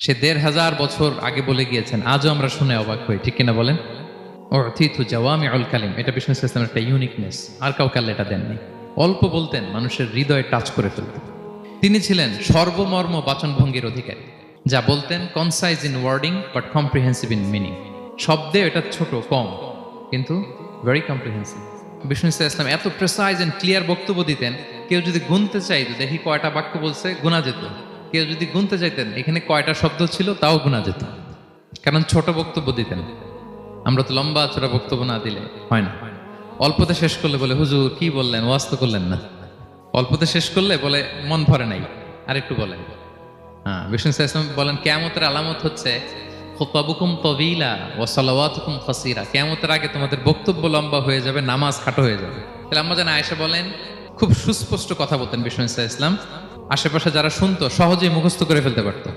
সে ১,৫০০ বছর আগে বলে গিয়েছেন, আজও আমরা শুনে অবাক হই, ঠিক কিনা বলেন? উতিতু জাওয়ামিউল কালিম, এটা বিষ্ণু ইসলামের একটা ইউনিকনেস, আর কাউকে আল্লাহ এটা দেননি। অল্প বলতেন, মানুষের হৃদয়ে টাচ করে ফেলতেন। তিনি ছিলেন সর্বমর্ম বাচনভঙ্গির অধিকারী। যা বলতেন concise in wording but comprehensive in meaning. শব্দে এটা ছোট কম, কিন্তু ভেরি কম্প্রিহেন্সিভ। বিষ্ণু ইসলাম এত প্রেসাইজ এন্ড ক্লিয়ার বক্তব্য দিতেন, কেউ যদি গুনতে চাইতো, দেখি কয়টা বাক্য বলছে, গোনা যেত। কেউ যদি গুনতে চাইতেন এখানে কয়টা শব্দ ছিল, তাও গোনা যেত, কারণ ছোট বক্তব্য দিতেন। আমরা তো লম্বা চড়া বক্তব্য না দিলে হয় না। অল্পতে শেষ করলে বলে, হুজুর কি বললেন, ওয়াজ তো করলেন না। অল্পতে শেষ করলে বলে, মন ভরে নাই, আর একটু বলেন। হ্যাঁ, বিষ্ণু ইসলাম বলেন কিয়ামতের আলামত হচ্ছে খুতবাবুকুম তাওয়িলা ওয়া সালাওয়াতুকুম কাসীরা। কিয়ামতের আগে তোমাদের বক্তব্য লম্বা হয়ে যাবে, নামাজ খাটো হয়ে যাবে। তাহলে আম্মা জান আয়েশা বলেন, খুব সুস্পষ্ট কথা বলতেন বিষ্ণু ইসলাম। আশেপাশে যারা শুনতো সহজেই মুখস্থ করে ফেলতে পারতো।